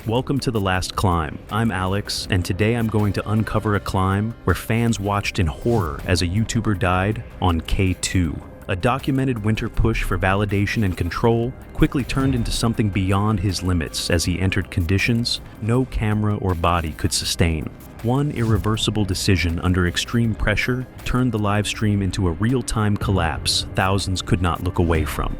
Welcome to The Last Climb. I'm Alex, and today I'm going to uncover a climb where fans watched in horror as a YouTuber died on K2. A documented winter push for validation and control quickly turned into something beyond his limits as he entered conditions no camera or body could sustain. One irreversible decision under extreme pressure turned the live stream into a real-time collapse thousands could not look away from.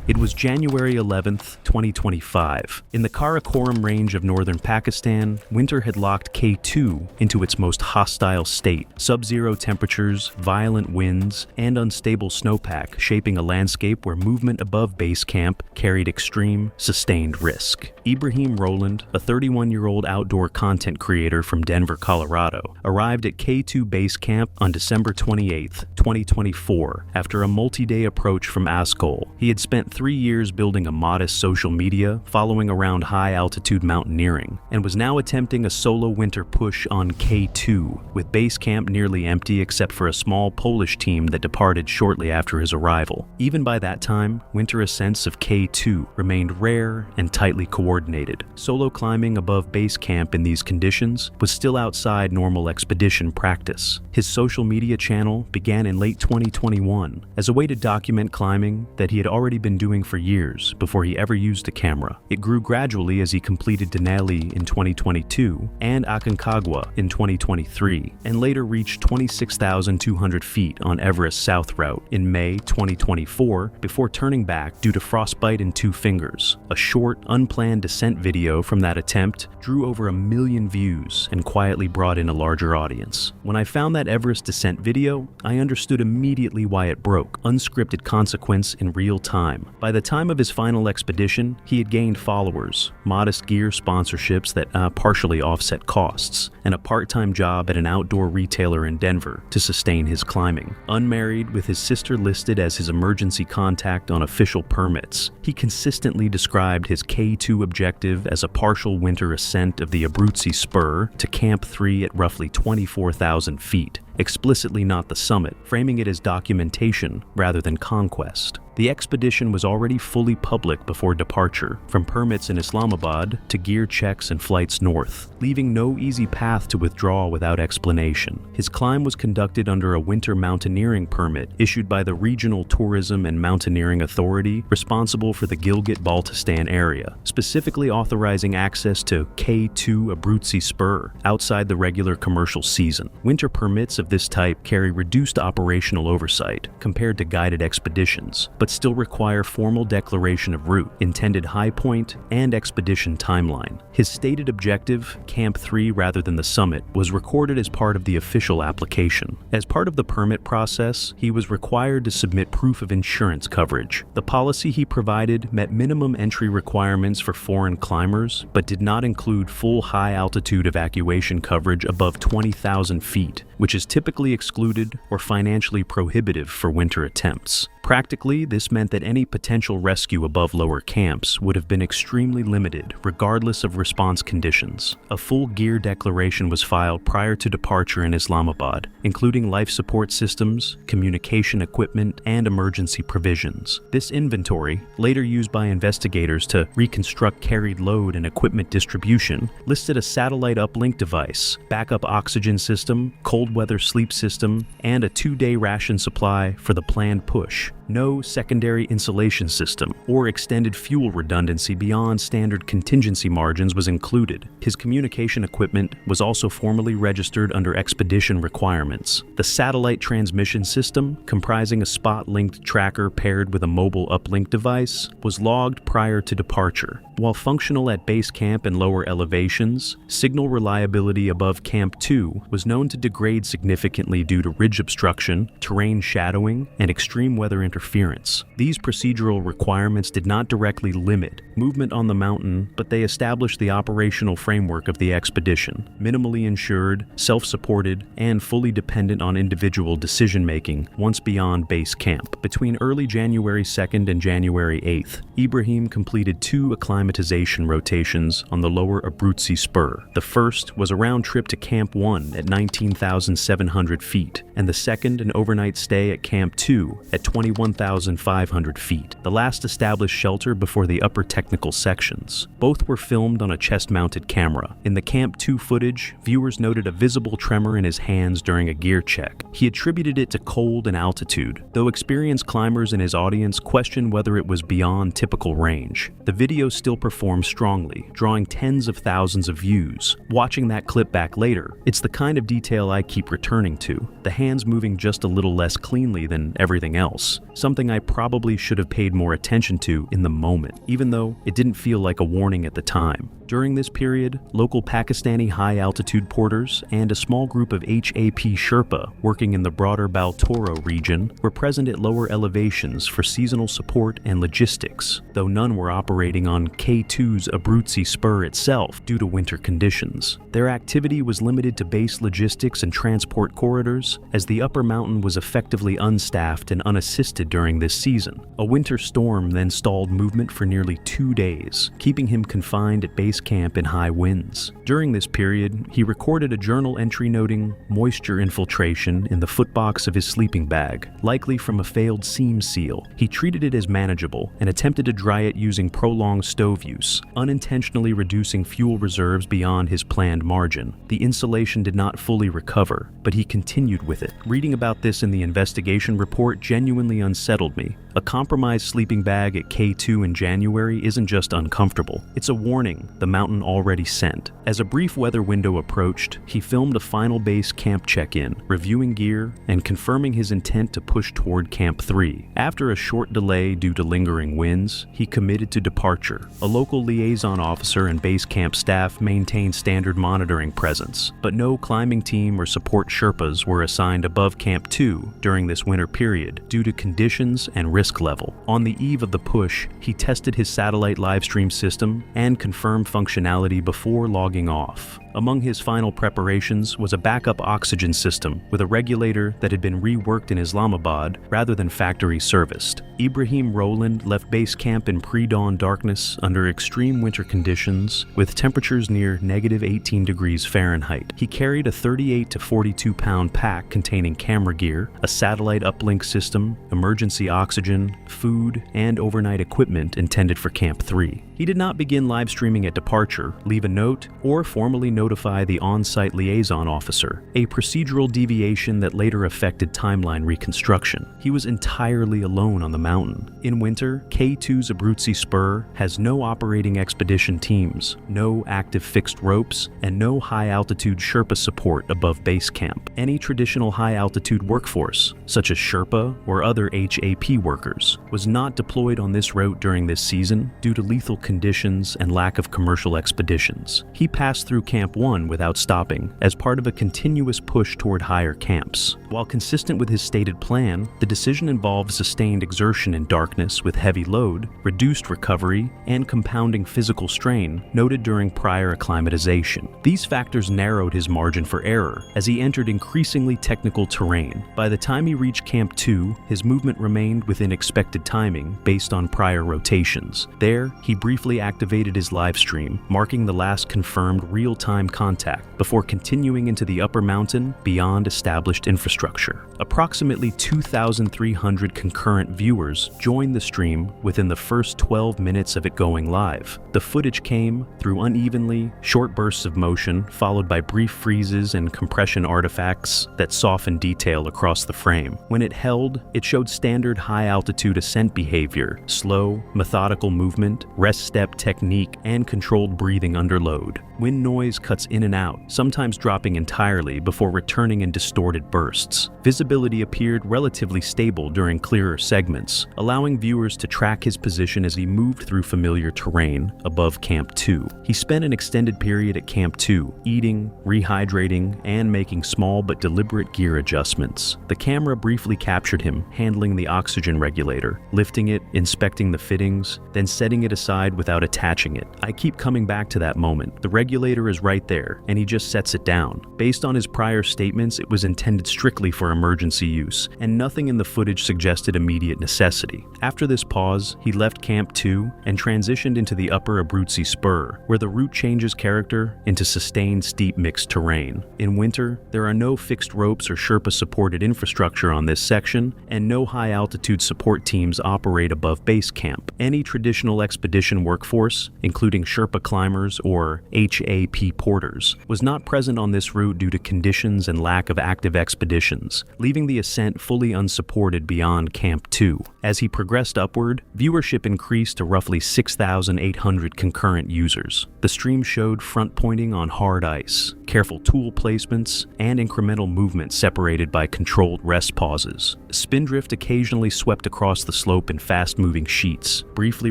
It was January 11th, 2025. In the Karakoram range of northern Pakistan, winter had locked K2 into its most hostile state. Sub-zero temperatures, violent winds, and unstable snowpack shaping a landscape where movement above base camp carried extreme, sustained risk. Ibrahim Roland, a 31-year-old outdoor content creator from Denver, Colorado, arrived at K2 base camp on December 28th, 2024, after a multi-day approach from Askol. He had spent 3 years building a modest social media following around high-altitude mountaineering, and was now attempting a solo winter push on K2, with base camp nearly empty except for a small Polish team that departed shortly after his arrival. Even by that time, winter ascents of K2 remained rare and tightly coordinated. Solo climbing above base camp in these conditions was still outside normal expedition practice. His social media channel began in late 2021 as a way to document climbing that he had already been doing for years before he ever used a camera. It grew gradually as he completed Denali in 2022 and Aconcagua in 2023, and later reached 26,200 feet on Everest South Route in May 2024 before turning back due to frostbite in 2 fingers. A short, unplanned descent video from that attempt drew over 1 million views and quietly brought in a larger audience. When I found that Everest descent video, I understood immediately why it broke. Unscripted consequence in real time. By the time of his final expedition, he had gained followers, modest gear sponsorships that partially offset costs, and a part-time job at an outdoor retailer in Denver to sustain his climbing. Unmarried, with his sister listed as his emergency contact on official permits, he consistently described his K2 objective as a partial winter ascent of the Abruzzi Spur to Camp 3 at roughly 24,000 feet. Explicitly not the summit, framing it as documentation rather than conquest. The expedition was already fully public before departure, from permits in Islamabad to gear checks and flights north, leaving no easy path to withdraw without explanation. His climb was conducted under a winter mountaineering permit issued by the Regional Tourism and Mountaineering Authority responsible for the Gilgit-Baltistan area, specifically authorizing access to K2 Abruzzi Spur outside the regular commercial season. Winter permits of this type carry reduced operational oversight compared to guided expeditions, but still require formal declaration of route, intended high point, and expedition timeline. His stated objective, Camp 3 rather than the summit, was recorded as part of the official application. As part of the permit process, he was required to submit proof of insurance coverage. The policy he provided met minimum entry requirements for foreign climbers, but did not include full high-altitude evacuation coverage above 20,000 feet, which is typically excluded or financially prohibitive for winter attempts. Practically, this meant that any potential rescue above lower camps would have been extremely limited, regardless of response conditions. A full gear declaration was filed prior to departure in Islamabad, including life support systems, communication equipment, and emergency provisions. This inventory, later used by investigators to reconstruct carried load and equipment distribution, listed a satellite uplink device, backup oxygen system, cold weather sleep system, and a 2-day ration supply for the planned push. No secondary insulation system or extended fuel redundancy beyond standard contingency margins was included. His communication equipment was also formally registered under expedition requirements. The satellite transmission system, comprising a spot-linked tracker paired with a mobile uplink device, was logged prior to departure. While functional at base camp and lower elevations, signal reliability above Camp 2 was known to degrade significantly due to ridge obstruction, terrain shadowing, and extreme weather interference. These procedural requirements did not directly limit movement on the mountain, but they established the operational framework of the expedition: minimally insured, self-supported, and fully dependent on individual decision-making once beyond base camp. Between early January 2nd and January 8th, Ibrahim completed 2 acclimatization rotations on the lower Abruzzi Spur. The first was a round trip to Camp 1 at 19,700 feet, and the second an overnight stay at Camp 2 at 21,000 1,500 feet, the last established shelter before the upper technical sections. Both were filmed on a chest-mounted camera. In the Camp 2 footage, viewers noted a visible tremor in his hands during a gear check. He attributed it to cold and altitude, though experienced climbers in his audience questioned whether it was beyond typical range. The video still performed strongly, drawing tens of thousands of views. Watching that clip back later, it's the kind of detail I keep returning to, the hands moving just a little less cleanly than everything else, something I probably should have paid more attention to in the moment, even though it didn't feel like a warning at the time. During this period, local Pakistani high-altitude porters and a small group of HAP Sherpa working in the broader Baltoro region were present at lower elevations for seasonal support and logistics, though none were operating on K2's Abruzzi Spur itself due to winter conditions. Their activity was limited to base logistics and transport corridors, as the upper mountain was effectively unstaffed and unassisted during this season. A winter storm then stalled movement for nearly 2 days, keeping him confined at base camp in high winds. During this period, he recorded a journal entry noting moisture infiltration in the footbox of his sleeping bag, likely from a failed seam seal. He treated it as manageable and attempted to dry it using prolonged stove use, unintentionally reducing fuel reserves beyond his planned margin. The insulation did not fully recover, but he continued with it. Reading about this in the investigation report genuinely unsettled me. A compromised sleeping bag at K2 in January isn't just uncomfortable, it's a warning the mountain already sent. As a brief weather window approached, he filmed a final base camp check-in, reviewing gear and confirming his intent to push toward Camp 3. After a short delay due to lingering winds, he committed to departure. A local liaison officer and base camp staff maintained standard monitoring presence, but no climbing team or support Sherpas were assigned above Camp 2 during this winter period due to conditions and risk level. On the eve of the push, he tested his satellite livestream system and confirmed functionality before logging off. Among his final preparations was a backup oxygen system with a regulator that had been reworked in Islamabad rather than factory serviced. Ibrahim Roland left base camp in pre-dawn darkness under extreme winter conditions with temperatures near -18 degrees Fahrenheit. He carried a 38 to 42 pound pack containing camera gear, a satellite uplink system, emergency oxygen, food, and overnight equipment intended for Camp 3. He did not begin live streaming at departure, leave a note, or formally notify the on-site liaison officer, a procedural deviation that later affected timeline reconstruction. He was entirely alone on the mountain. In winter, K2's Abruzzi Spur has no operating expedition teams, no active fixed ropes, and no high-altitude Sherpa support above base camp. Any traditional high-altitude workforce, such as Sherpa or other HAP workers, was not deployed on this route during this season due to lethal conditions and lack of commercial expeditions. He passed through Camp 1 without stopping, as part of a continuous push toward higher camps. While consistent with his stated plan, the decision involved sustained exertion in darkness with heavy load, reduced recovery, and compounding physical strain noted during prior acclimatization. These factors narrowed his margin for error as he entered increasingly technical terrain. By the time he reached Camp 2, his movement remained within expected timing based on prior rotations. There, he briefly activated his live stream, marking the last confirmed real-time contact before continuing into the upper mountain beyond established infrastructure. Approximately 2,300 concurrent viewers joined the stream within the first 12 minutes of it going live. The footage came through unevenly, short bursts of motion, followed by brief freezes and compression artifacts that softened detail across the frame. When it held, it showed standard high-altitude ascent behavior, slow, methodical movement, rest step technique, and controlled breathing under load. Wind noise cuts in and out, sometimes dropping entirely before returning in distorted bursts. Visibility appeared relatively stable during clearer segments, allowing viewers to track his position as he moved through familiar terrain above Camp 2. He spent an extended period at Camp 2, eating, rehydrating, and making small but deliberate gear adjustments. The camera briefly captured him handling the oxygen regulator, lifting it, inspecting the fittings, then setting it aside without attaching it. I keep coming back to that moment. The regulator is right there, and he just sets it down. Based on his prior statements, it was intended strictly for emergency use, and nothing in the footage suggested immediate necessity. After this pause, he left Camp 2 and transitioned into the upper Abruzzi Spur, where the route changes character into sustained steep mixed terrain. In winter, there are no fixed ropes or Sherpa-supported infrastructure on this section, and no high-altitude support teams operate above base camp. Any traditional expedition workforce, including Sherpa climbers or HAP porters, was not present on this route due to conditions and lack of active expeditions, leaving the ascent fully unsupported beyond Camp 2. As he progressed upward, viewership increased to roughly 6,800 concurrent users. The stream showed front pointing on hard ice, careful tool placements, and incremental movement separated by controlled rest pauses. Spindrift occasionally swept across the slope in fast-moving sheets, briefly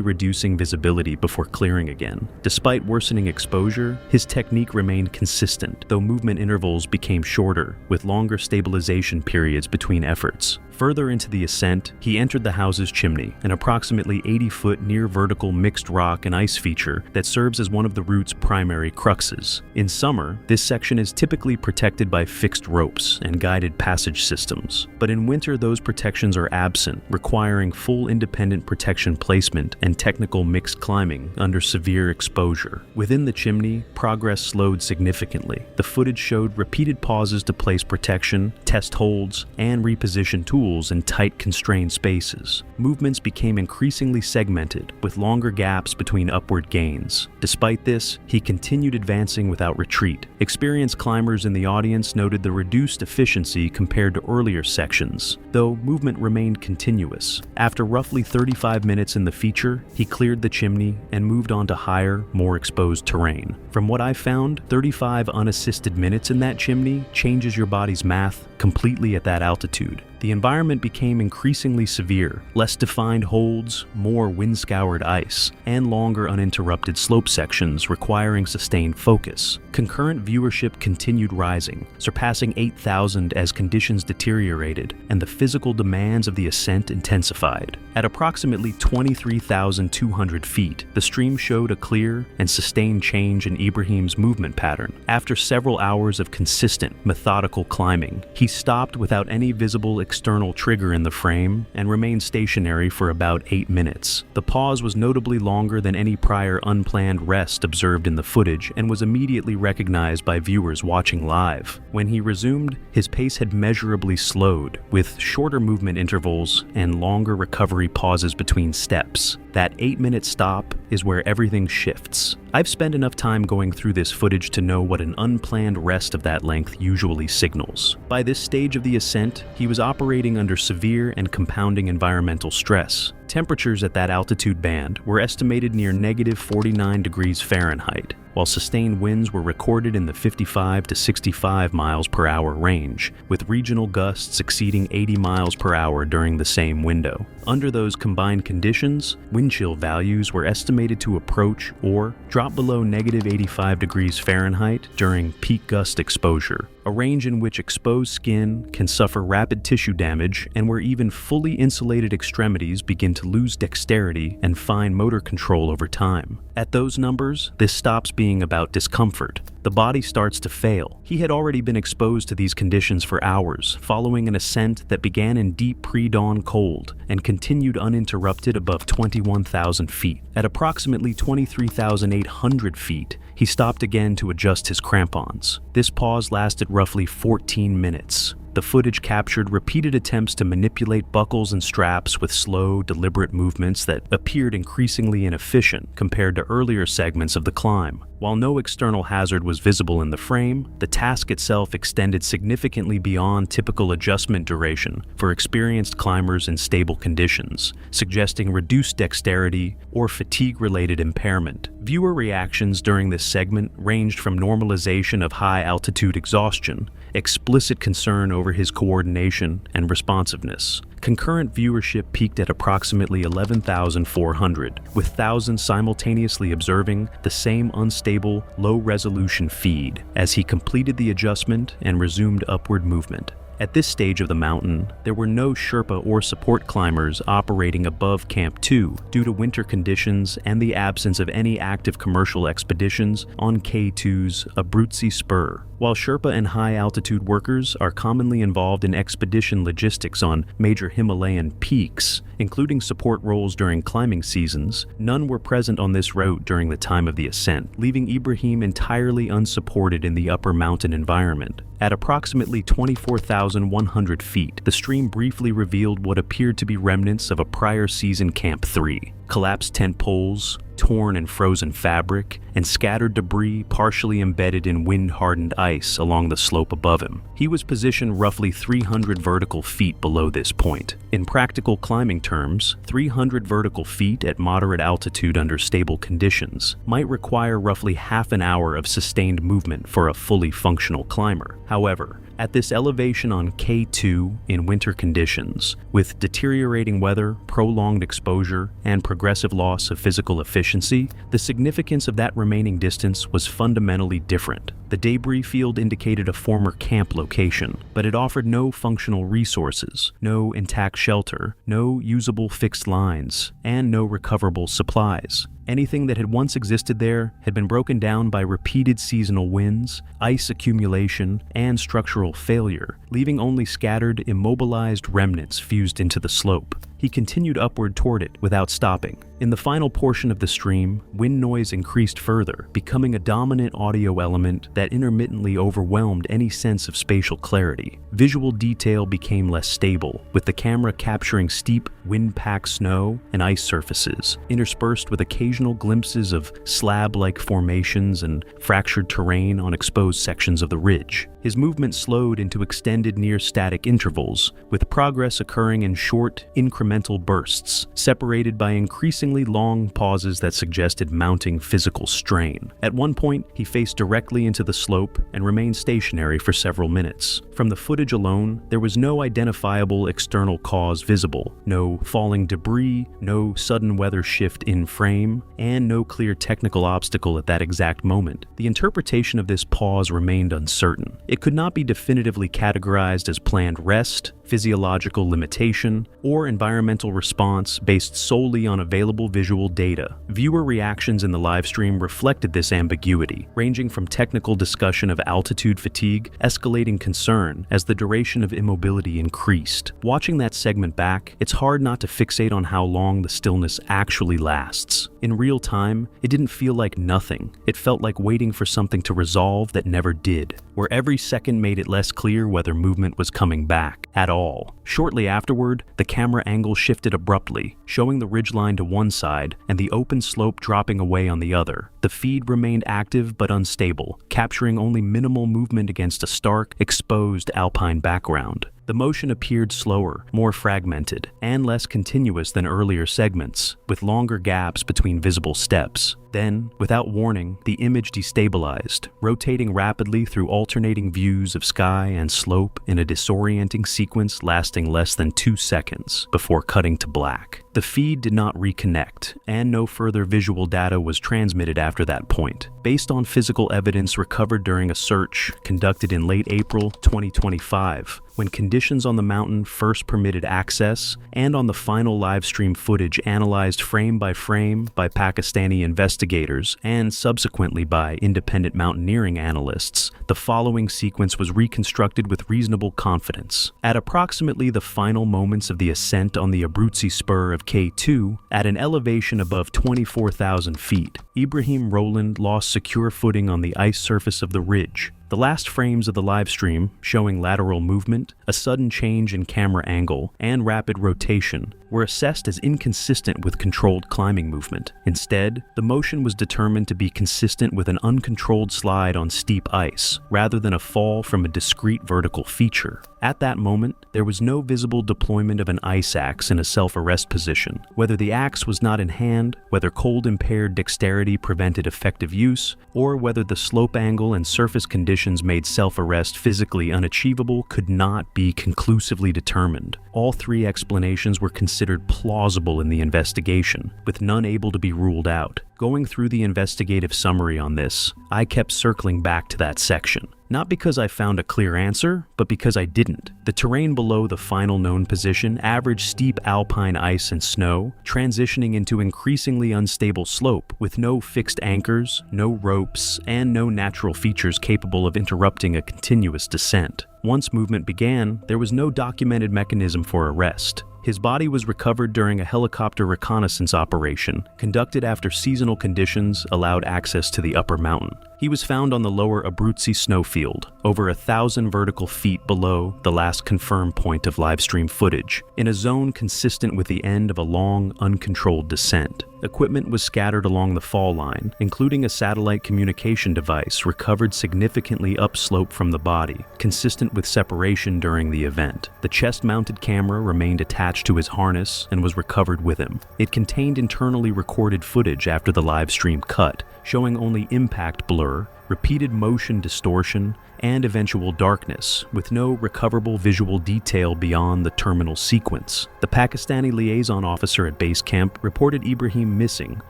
reducing visibility before clearing again. Despite worsening exposure, his technique remained consistent, though movement intervals became shorter, with longer stabilization periods between efforts. Further into the ascent, he entered the house's chimney, an approximately 80-foot near-vertical mixed rock and ice feature that serves as one of the route's primary cruxes. In summer, this section is typically protected by fixed ropes and guided passage systems, but in winter those protections are absent, requiring full independent protection placement and technical mixed climbing under severe exposure. Within the chimney, progress slowed significantly. The footage showed repeated pauses to place protection, test holds, and reposition tools in tight, constrained spaces. Movements became increasingly segmented, with longer gaps between upward gains. Despite this, he continued advancing without retreat. Experienced climbers in the audience noted the reduced efficiency compared to earlier sections, though movement remained continuous. After roughly 35 minutes in the feature, he cleared the chimney and moved on to higher, more exposed terrain. From what I found, 35 unassisted minutes in that chimney changes your body's math completely at that altitude. The environment became increasingly severe, less defined holds, more wind-scoured ice, and longer uninterrupted slope sections requiring sustained focus. Concurrent viewership continued rising, surpassing 8,000 as conditions deteriorated and the physical demands of the ascent intensified. At approximately 23,200 feet, the stream showed a clear and sustained change in Ibrahim's movement pattern. After several hours of consistent, methodical climbing, he stopped without any visible external trigger in the frame and remained stationary for about 8 minutes. The pause was notably longer than any prior unplanned rest observed in the footage and was immediately recognized by viewers watching live. When he resumed, his pace had measurably slowed, with shorter movement intervals and longer recovery pauses between steps. That 8-minute stop is where everything shifts. I've spent enough time going through this footage to know what an unplanned rest of that length usually signals. By this stage of the ascent, he was operating under severe and compounding environmental stress. Temperatures at that altitude band were estimated near -49 degrees Fahrenheit, while sustained winds were recorded in the 55 to 65 miles per hour range, with regional gusts exceeding 80 miles per hour during the same window. Under those combined conditions, wind chill values were estimated to approach or drop below -85 degrees Fahrenheit during peak gust exposure, a range in which exposed skin can suffer rapid tissue damage and where even fully insulated extremities begin to lose dexterity and fine motor control over time. At those numbers, this stops being about discomfort. The body starts to fail. He had already been exposed to these conditions for hours, following an ascent that began in deep pre-dawn cold and continued uninterrupted above 21,000 feet. At approximately 23,800 feet, he stopped again to adjust his crampons. This pause lasted roughly 14 minutes. The footage captured repeated attempts to manipulate buckles and straps with slow, deliberate movements that appeared increasingly inefficient compared to earlier segments of the climb. While no external hazard was visible in the frame, the task itself extended significantly beyond typical adjustment duration for experienced climbers in stable conditions, suggesting reduced dexterity or fatigue-related impairment. Viewer reactions during this segment ranged from normalization of high-altitude exhaustion, explicit concern over his coordination and responsiveness. Concurrent viewership peaked at approximately 11,400, with thousands simultaneously observing the same unstable, low-resolution feed as he completed the adjustment and resumed upward movement. At this stage of the mountain, there were no Sherpa or support climbers operating above Camp 2 due to winter conditions and the absence of any active commercial expeditions on K2's Abruzzi Spur. While Sherpa and high-altitude workers are commonly involved in expedition logistics on major Himalayan peaks, including support roles during climbing seasons, none were present on this route during the time of the ascent, leaving Ibrahim entirely unsupported in the upper mountain environment. At approximately 24,100 feet, the stream briefly revealed what appeared to be remnants of a prior season Camp 3. Collapsed tent poles, torn and frozen fabric, and scattered debris partially embedded in wind-hardened ice along the slope above him. He was positioned roughly 300 vertical feet below this point. In practical climbing terms, 300 vertical feet at moderate altitude under stable conditions might require roughly half an hour of sustained movement for a fully functional climber. However, at this elevation on K2 in winter conditions, with deteriorating weather, prolonged exposure, and progressive loss of physical efficiency, the significance of that remaining distance was fundamentally different. The debris field indicated a former camp location, but it offered no functional resources, no intact shelter, no usable fixed lines, and no recoverable supplies. Anything that had once existed there had been broken down by repeated seasonal winds, ice accumulation, and structural failure, leaving only scattered, immobilized remnants fused into the slope. He continued upward toward it without stopping. In the final portion of the stream, wind noise increased further, becoming a dominant audio element that intermittently overwhelmed any sense of spatial clarity. Visual detail became less stable, with the camera capturing steep, wind-packed snow and ice surfaces, interspersed with occasional glimpses of slab-like formations and fractured terrain on exposed sections of the ridge. His movement slowed into extended near-static intervals, with progress occurring in short, incremental bursts, separated by increasingly long pauses that suggested mounting physical strain. At one point, he faced directly into the slope and remained stationary for several minutes. From the footage alone, there was no identifiable external cause visible, no falling debris, no sudden weather shift in frame, and no clear technical obstacle at that exact moment. The interpretation of this pause remained uncertain. It could not be definitively categorized as planned rest, physiological limitation, or environmental response based solely on available visual data. Viewer reactions in the livestream reflected this ambiguity, ranging from technical discussion of altitude fatigue, escalating concern as the duration of immobility increased. Watching that segment back, it's hard not to fixate on how long the stillness actually lasts. In real time, it didn't feel like nothing. It felt like waiting for something to resolve that never did, where every second made it less clear whether movement was coming back at all. Shortly afterward, the camera angle shifted abruptly, showing the ridgeline to one side and the open slope dropping away on the other. The feed remained active but unstable, capturing only minimal movement against a stark, exposed alpine background. The motion appeared slower, more fragmented, and less continuous than earlier segments, with longer gaps between visible steps. Then, without warning, the image destabilized, rotating rapidly through alternating views of sky and slope in a disorienting sequence lasting less than 2 seconds before cutting to black. The feed did not reconnect, and no further visual data was transmitted after that point. Based on physical evidence recovered during a search conducted in late April 2025, when conditions on the mountain first permitted access, and on the final livestream footage analyzed frame by Pakistani investigators and subsequently by independent mountaineering analysts, the following sequence was reconstructed with reasonable confidence. At approximately the final moments of the ascent on the Abruzzi Spur of K2, at an elevation above 24,000 feet, Ibrahim Roland lost secure footing on the ice surface of the ridge. The last frames of the livestream, showing lateral movement, a sudden change in camera angle, and rapid rotation, were assessed as inconsistent with controlled climbing movement. Instead, the motion was determined to be consistent with an uncontrolled slide on steep ice, rather than a fall from a discrete vertical feature. At that moment, there was no visible deployment of an ice axe in a self-arrest position. Whether the axe was not in hand, whether cold-impaired dexterity prevented effective use, or whether the slope angle and surface conditions made self-arrest physically unachievable could not be conclusively determined. All three explanations were considered plausible in the investigation, with none able to be ruled out. Going through the investigative summary on this, I kept circling back to that section. Not because I found a clear answer, but because I didn't. The terrain below the final known position averaged steep alpine ice and snow, transitioning into increasingly unstable slope with no fixed anchors, no ropes, and no natural features capable of interrupting a continuous descent. Once movement began, there was no documented mechanism for arrest. His body was recovered during a helicopter reconnaissance operation, conducted after seasonal conditions allowed access to the upper mountain. He was found on the lower Abruzzi snowfield, over 1,000 vertical feet below the last confirmed point of livestream footage, in a zone consistent with the end of a long, uncontrolled descent. Equipment was scattered along the fall line, including a satellite communication device recovered significantly upslope from the body, consistent with separation during the event. The chest-mounted camera remained attached to his harness and was recovered with him. It contained internally recorded footage after the live stream cut, showing only impact blur, repeated motion distortion, and eventual darkness, with no recoverable visual detail beyond the terminal sequence. The Pakistani liaison officer at base camp reported Ibrahim missing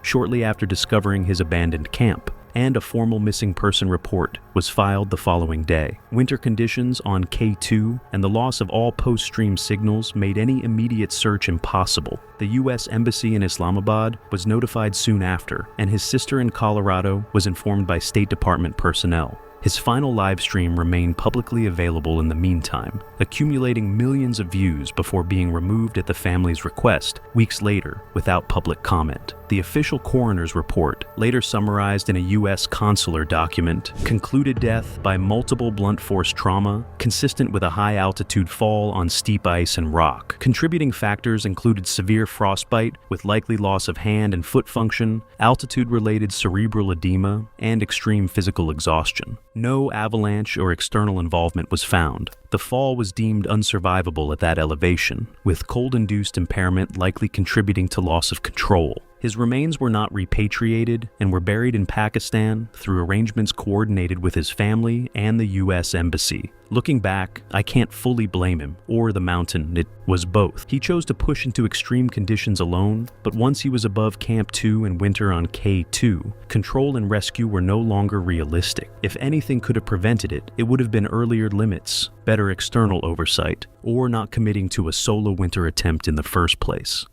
shortly after discovering his abandoned camp, and a formal missing person report was filed the following day. Winter conditions on K2 and the loss of all post-stream signals made any immediate search impossible. The U.S. Embassy in Islamabad was notified soon after, and his sister in Colorado was informed by State Department personnel. His final live stream remained publicly available in the meantime, accumulating millions of views before being removed at the family's request weeks later without public comment. The official coroner's report, later summarized in a U.S. consular document, concluded death by multiple blunt force trauma consistent with a high-altitude fall on steep ice and rock. Contributing factors included severe frostbite with likely loss of hand and foot function, altitude-related cerebral edema, and extreme physical exhaustion. No avalanche or external involvement was found. The fall was deemed unsurvivable at that elevation, with cold-induced impairment likely contributing to loss of control. His remains were not repatriated and were buried in Pakistan through arrangements coordinated with his family and the U.S. Embassy. Looking back, I can't fully blame him, or the mountain. It was both. He chose to push into extreme conditions alone, but once he was above Camp 2 and winter on K2, control and rescue were no longer realistic. If anything could have prevented it, it would have been earlier limits, better external oversight, or not committing to a solo winter attempt in the first place.